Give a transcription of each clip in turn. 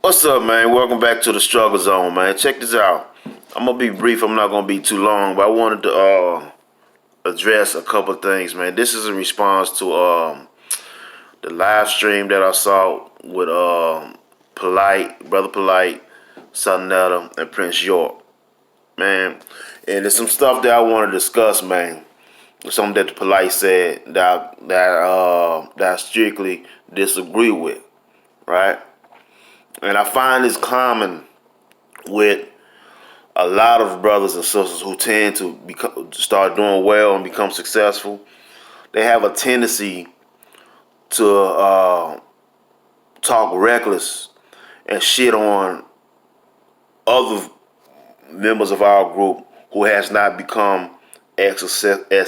What's up, man? Welcome back to the Struggle Zone, man. Check this out. I'm gonna be brief. I'm not gonna be too long, but I wanted to address a couple of things, man. This is a response to the live stream that I saw with Polight, brother Polight, Saneter, and Prince York, man. And there's some stuff that I want to discuss, man. Something that the Polight said that I strictly disagree with, right? And I find this common with a lot of brothers and sisters who tend to start doing well and become successful. They have a tendency to talk reckless and shit on other members of our group who has not become as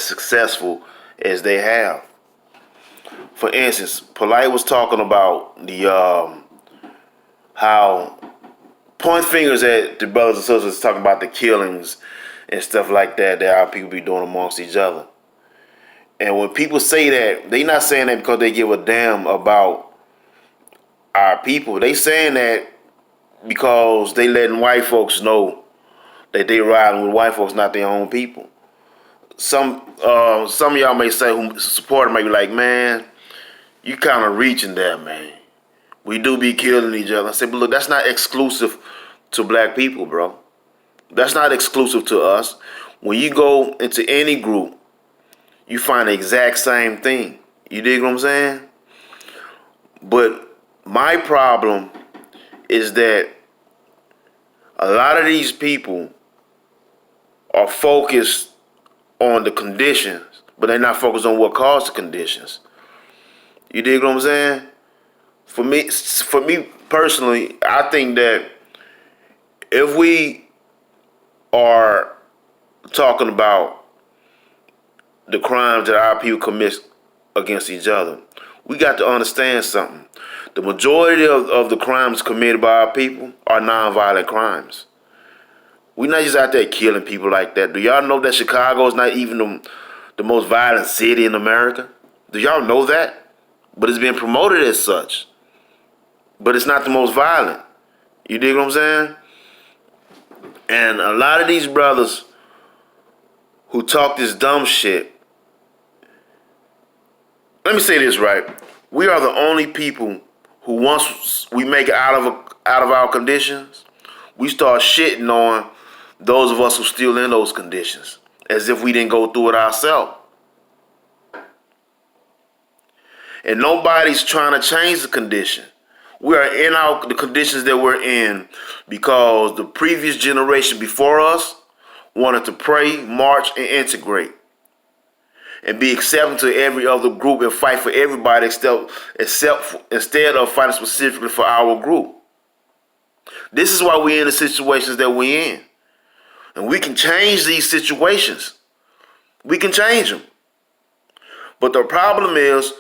successful as they have. For instance, Polight was talking about the how point fingers at the brothers and sisters talking about the killings and stuff like that our people be doing amongst each other. And when people say that, they not saying that because they give a damn about our people. They saying that because they letting white folks know that they riding with white folks, not their own people. Some of y'all may say, who support them, may be like, man, you kind of reaching there, man. We do be killing each other. I say, but look, that's not exclusive to black people, bro. That's not exclusive to us. When you go into any group, you find the exact same thing. You dig what I'm saying? But my problem is that a lot of these people are focused on the conditions, but they're not focused on what caused the conditions. You dig what I'm saying? For me personally, I think that if we are talking about the crimes that our people commit against each other, we got to understand something. The majority of the crimes committed by our people are nonviolent crimes. We're not just out there killing people like that. Do y'all know that Chicago is not even the most violent city in America? Do y'all know that? But it's being promoted as such. But it's not the most violent. You dig what I'm saying? And a lot of these brothers who talk this dumb shit, let me say this right. We are the only people who once we make it out of our conditions, we start shitting on those of us who still in those conditions, as if we didn't go through it ourselves. And nobody's trying to change the condition. We are in the conditions that we're in because the previous generation before us wanted to pray, march, and integrate. And be accepting to every other group and fight for everybody instead of fighting specifically for our group. This is why we're in the situations that we're in. And we can change these situations. We can change them. But the problem is,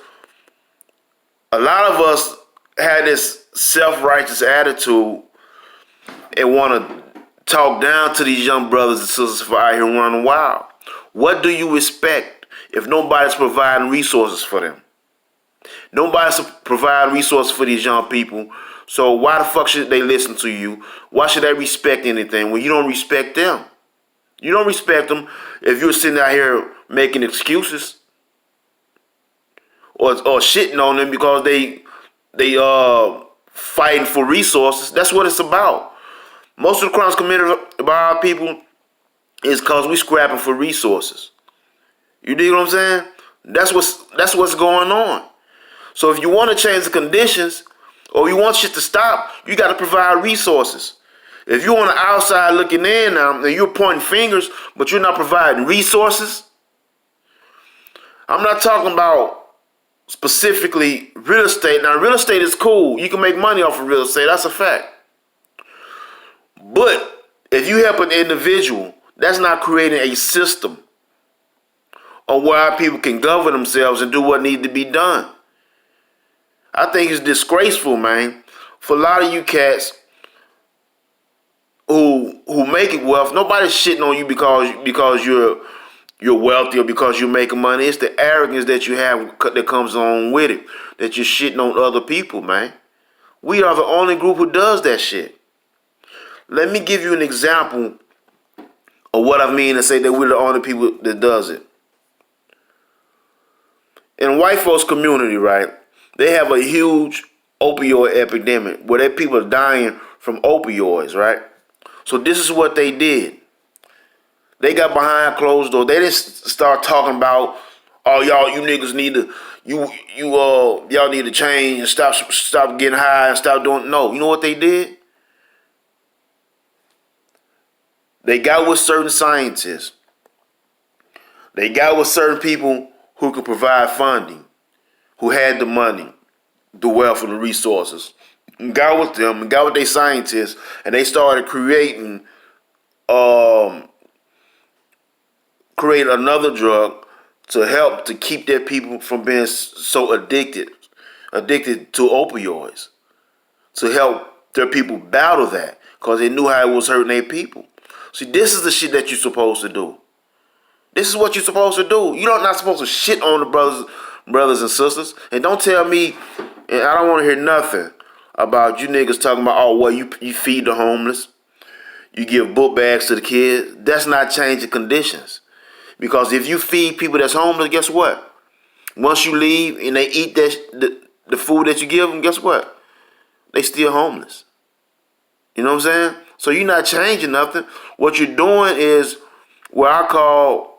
a lot of us had this self-righteous attitude and want to talk down to these young brothers and sisters for out here running wild. What do you expect if nobody's providing resources for them? Nobody's providing resources for these young people. So why the fuck should they listen to you? Why should they respect anything when you don't respect them? You don't respect them if you're sitting out here making excuses or shitting on them because they fighting for resources. That's what it's about. Most of the crimes committed by our people is because we scrapping for resources. You dig what I'm saying? That's what's going on. So if you want to change the conditions or you want shit to stop, you got to provide resources. If you're on the outside looking in now and you're pointing fingers, but you're not providing resources, I'm not talking about specifically real estate. Now, real estate is cool. You can make money off of real estate. That's a fact. But if you help an individual, that's not creating a system on where our people can govern themselves and do what needs to be done. I think it's disgraceful, man, for a lot of you cats who make it wealth. Nobody's shitting on you because you're wealthy or because you're making money. It's the arrogance that you have that comes along with it, that you're shitting on other people, man. We are the only group who does that shit. Let me give you an example of what I mean to say that we're the only people that does it. In white folks' community, right, they have a huge opioid epidemic where their people are dying from opioids, right? So this is what they did. They got behind closed doors. They didn't start talking about, oh, y'all, you niggas need to, y'all need to change and stop getting high and stop doing. No, you know what they did? They got with certain scientists. They got with certain people who could provide funding, who had the money, the wealth, and the resources. And got with them and got with their scientists, and they started create another drug to help to keep their people from being so addicted to opioids, to help their people battle that, because they knew how it was hurting their people. See, this is the shit that you're supposed to do. This is what you're supposed to do. You're not supposed to shit on the brothers and sisters. And don't tell me, and I don't want to hear nothing about you niggas talking about, oh, well, you feed the homeless, you give book bags to the kids. That's not changing conditions. Because if you feed people that's homeless, guess what? Once you leave and they eat the food that you give them, guess what? They still homeless. You know what I'm saying? So you're not changing nothing. What you're doing is where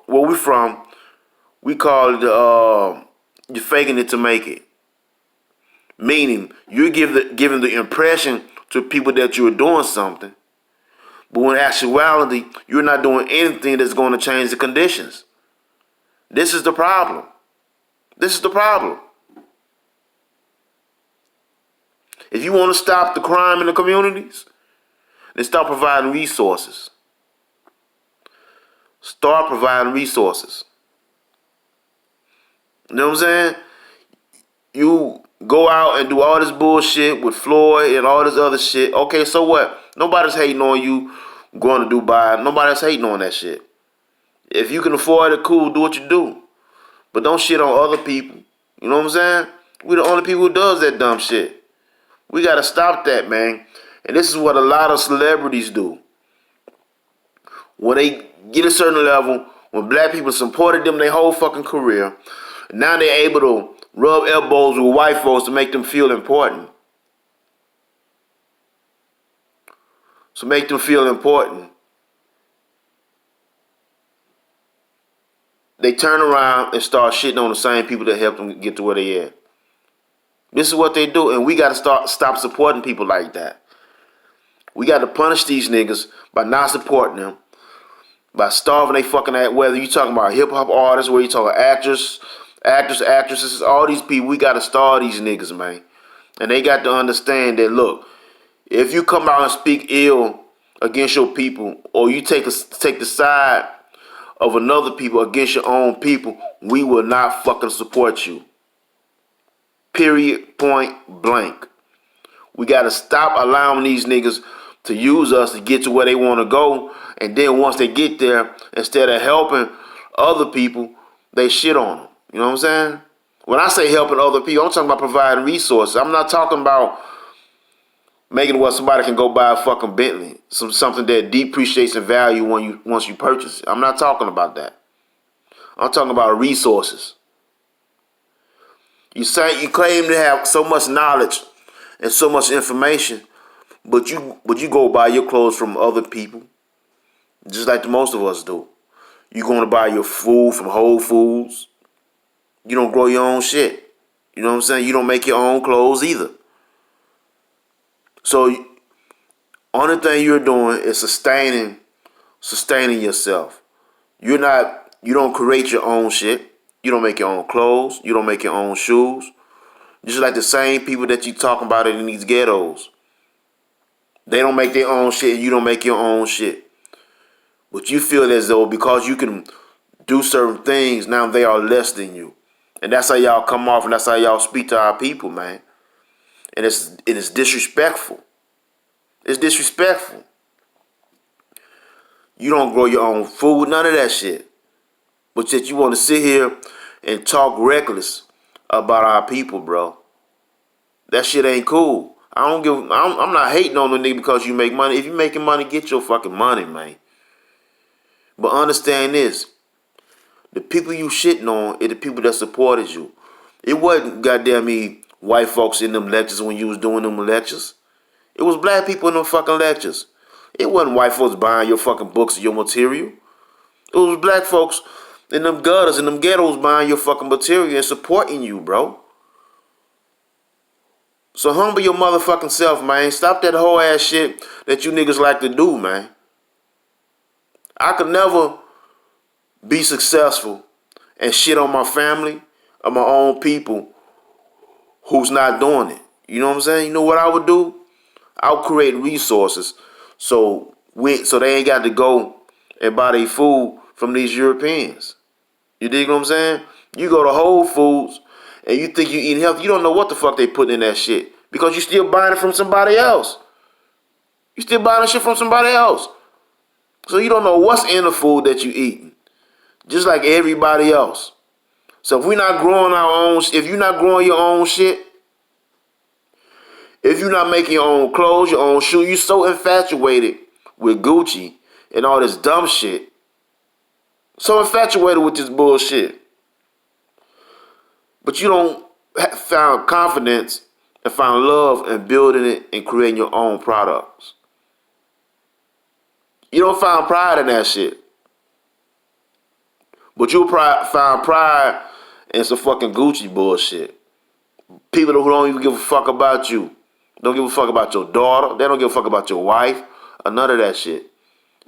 we're from, we call it you're faking it to make it. Meaning you're giving the impression to people that you're doing something, but when in actuality, you're not doing anything that's going to change the conditions. This is the problem. This is the problem. If you want to stop the crime in the communities, then start providing resources. Start providing resources. You know what I'm saying? You go out and do all this bullshit with Floyd and all this other shit. Okay, so what? Nobody's hating on you going to Dubai. Nobody's hating on that shit. If you can afford it, cool, do what you do. But don't shit on other people. You know what I'm saying? We're the only people who does that dumb shit. We got to stop that, man. And this is what a lot of celebrities do. When they get a certain level, when black people supported them their whole fucking career, now they're able to rub elbows with white folks to make them feel important. So make them feel important. They turn around and start shitting on the same people that helped them get to where they at. This is what they do, and we got to stop supporting people like that. We got to punish these niggas by not supporting them, by starving they fucking at, whether you talking about hip-hop artists, whether you talking actors, actresses, all these people, we got to starve these niggas, man. And they got to understand that, look, if you come out and speak ill against your people, or you take the side of another people against your own people, we will not fucking support you. Period, point blank. We got to stop allowing these niggas to use us to get to where they want to go, and then once they get there, instead of helping other people, they shit on them. You know what I'm saying? When I say helping other people, I'm talking about providing resources. I'm not talking about making what somebody can go buy a fucking Bentley, something that depreciates in value once you purchase it. I'm not talking about that. I'm talking about resources. You claim to have so much knowledge and so much information, but you go buy your clothes from other people, just like the most of us do. You're going to buy your food from Whole Foods. You don't grow your own shit. You know what I'm saying? You don't make your own clothes either. So, only thing you're doing is sustaining yourself. You don't create your own shit. You don't make your own clothes. You don't make your own shoes. Just like the same people that you talking about in these ghettos. They don't make their own shit and you don't make your own shit. But you feel as though because you can do certain things, now they are less than you. And that's how y'all come off and that's how y'all speak to our people, man. And it's disrespectful. It's disrespectful. You don't grow your own food, none of that shit. But yet you want to sit here and talk reckless about our people, bro. That shit ain't cool. I'm not hating on the nigga because you make money. If you making money, get your fucking money, man. But understand this: the people you shitting on is the people that supported you. It wasn't goddamn me white folks in them lectures when you was doing them lectures. It was black people in them fucking lectures. It wasn't white folks buying your fucking books and your material. It was black folks in them gutters and them ghettos buying your fucking material and supporting you, bro. So humble your motherfucking self, man. Stop that whole ass shit that you niggas like to do, man. I could never be successful and shit on my family or my own people who's not doing it. You know what I'm saying? You know what I would do? I would create resources so they ain't got to go and buy their food from these Europeans. You dig what I'm saying? You go to Whole Foods and you think you eating healthy. You don't know what the fuck they put in that shit because you still buying it from somebody else. You still buying the shit from somebody else. So you don't know what's in the food that you eating. Just like everybody else. So if we're not growing our own, if you're not growing your own shit, if you're not making your own clothes, your own shoes, you're so infatuated with Gucci and all this dumb shit. So infatuated with this bullshit. But you don't find confidence and find love in building it and creating your own products. You don't find pride in that shit. But you'll find pride in some fucking Gucci bullshit. People who don't even give a fuck about you. Don't give a fuck about your daughter. They don't give a fuck about your wife or none of that shit.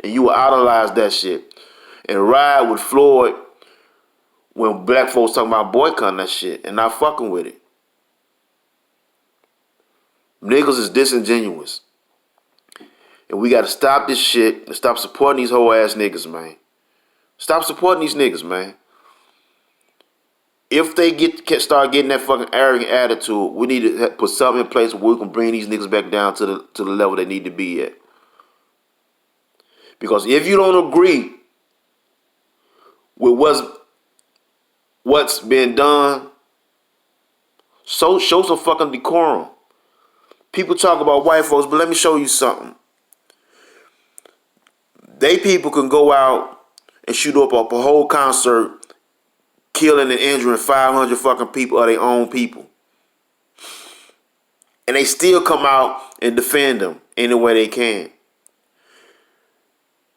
And you will idolize that shit. And ride with Floyd when black folks talking about boycotting that shit and not fucking with it. Niggas is disingenuous. And we gotta stop this shit and stop supporting these whole ass niggas, man. Stop supporting these niggas, man. If they start getting that fucking arrogant attitude, we need to put something in place where we can bring these niggas back down to the level they need to be at. Because if you don't agree with what's been done, so show some fucking decorum. People talk about white folks, but let me show you something. They people can go out and shoot up a whole concert, killing and injuring 500 fucking people of their own people. And they still come out and defend them any way they can.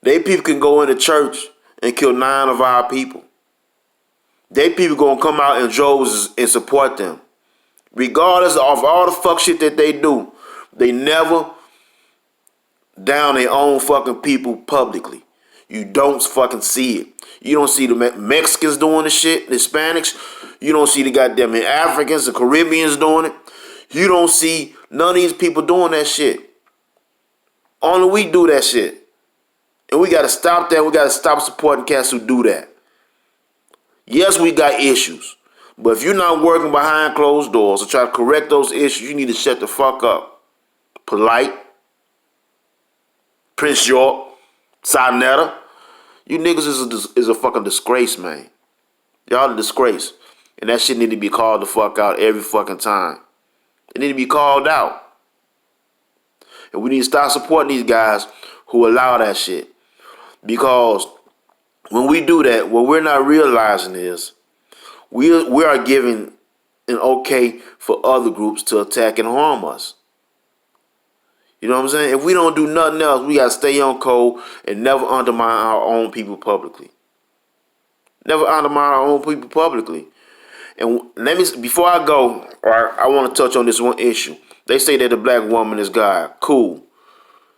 They people can go into church and kill 9 of our people. They people gonna come out in droves and support them. Regardless of all the fuck shit that they do, they never down their own fucking people publicly. You don't fucking see it. You don't see the Mexicans doing the shit, the Hispanics. You don't see the goddamn Africans, the Caribbeans doing it. You don't see none of these people doing that shit. Only we do that shit. And we gotta stop that. We gotta stop supporting cats who do that. Yes, we got issues. But if you're not working behind closed doors to try to correct those issues, you need to shut the fuck up. Polight, Prince York, Saneter. You niggas is a fucking disgrace, man. Y'all a disgrace. And that shit need to be called the fuck out every fucking time. It need to be called out. And we need to start supporting these guys who allow that shit. Because when we do that, what we're not realizing is we are giving an okay for other groups to attack and harm us. You know what I'm saying? If we don't do nothing else, we gotta stay on code and never undermine our own people publicly. Never undermine our own people publicly. And before I go, I want to touch on this one issue. They say that the black woman is God. Cool.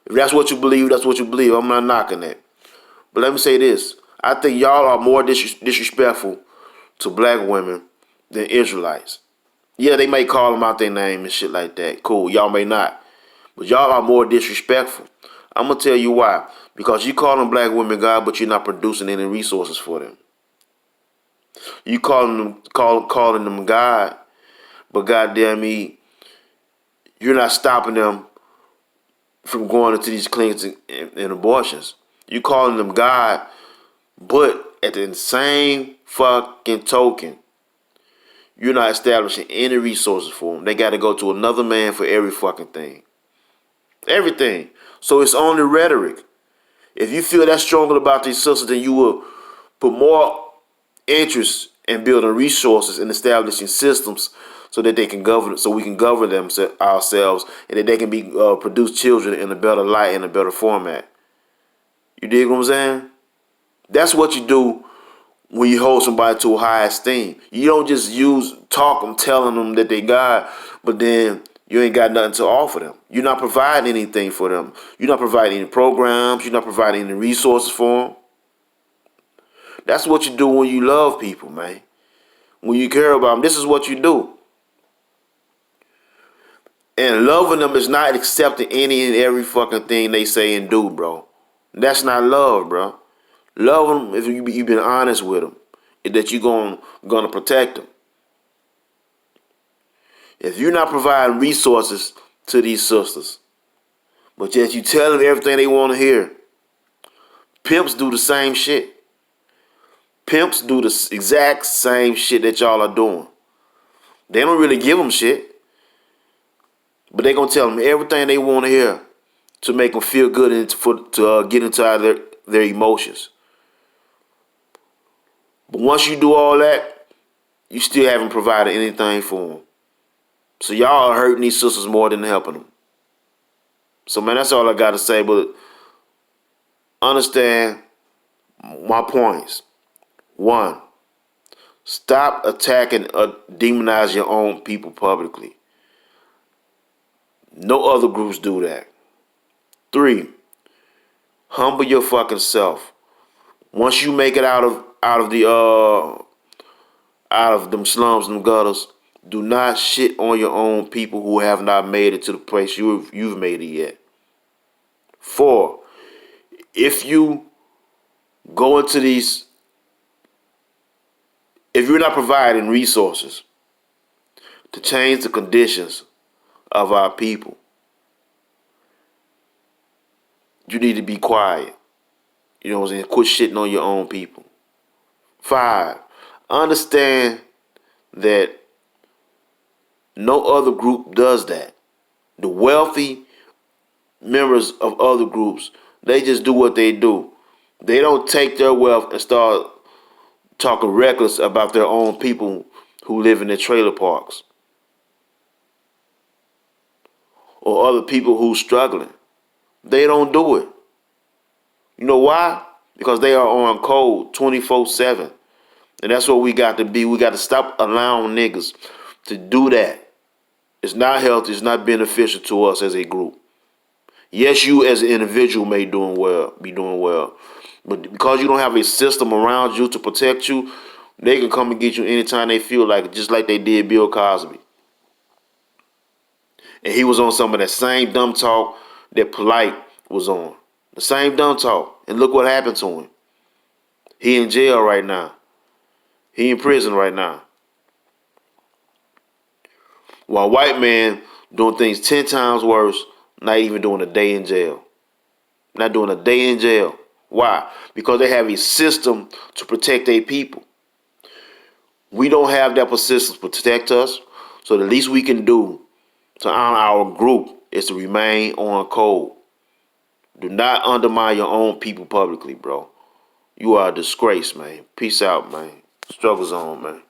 If that's what you believe, that's what you believe. I'm not knocking that. But let me say this. I think y'all are more disrespectful to black women than Israelites. Yeah, they may call them out their name and shit like that. Cool. Y'all may not. But y'all are more disrespectful. I'm going to tell you why. Because you calling black women God, but you're not producing any resources for them. You calling them God, but goddamn me, you're not stopping them from going into these clinics and abortions. You calling them God, but at the same fucking token, You're not establishing any resources for them. They got to go to another man for every fucking thing. Everything. So it's only rhetoric. If you feel that strongly about these sisters, then you will put more interest in building resources and establishing systems so that they can govern, so we can govern them ourselves, and that they can be produce children in a better light, in a better format. You dig what I'm saying? That's what you do when you hold somebody to a high esteem. You don't just talk them, telling them that they God, but then you ain't got nothing to offer them. You're not providing anything for them. You're not providing any programs. You're not providing any resources for them. That's what you do when you love people, man. When you care about them, this is what you do. And loving them is not accepting any and every fucking thing they say and do, bro. That's not love, bro. Love them if you've been honest with them, that you're gonna protect them. If you're not providing resources to these sisters, but yet you tell them everything they want to hear, pimps do the same shit. Pimps do the exact same shit that y'all are doing. They don't really give them shit, but they gonna tell them everything they want to hear to make them feel good and to get into their emotions. But once you do all that, you still haven't provided anything for them. So y'all are hurting these sisters more than helping them. So man, that's all I got to say. But understand my points. 1, stop attacking or demonizing your own people publicly. No other groups do that. 3, humble your fucking self. Once you make it out of them slums and them gutters, do not shit on your own people who have not made it to the place you've made it yet. 4, if you go into these, if you're not providing resources to change the conditions of our people, you need to be quiet. You know what I'm saying? Quit shitting on your own people. 5, understand that no other group does that. The wealthy members of other groups, they just do what they do. They don't take their wealth and start talking reckless about their own people who live in their trailer parks or other people who's struggling. They don't do it. You know why? Because they are on code 24/7. And that's what we got to be. We got to stop allowing niggas to do that. It's not healthy. It's not beneficial to us as a group. Yes, you as an individual may be doing well. But because you don't have a system around you to protect you, they can come and get you anytime they feel like it, just like they did Bill Cosby. And he was on some of that same dumb talk that Polight was on. The same dumb talk. And look what happened to him. He in jail right now. He in prison right now. While white man doing things 10 times worse, not even doing a day in jail. Not doing a day in jail. Why? Because they have a system to protect their people. We don't have that system to protect us, so the least we can do to honor our group is to remain on code. Do not undermine your own people publicly, bro. You are a disgrace, man. Peace out, man. Struggle's on, man.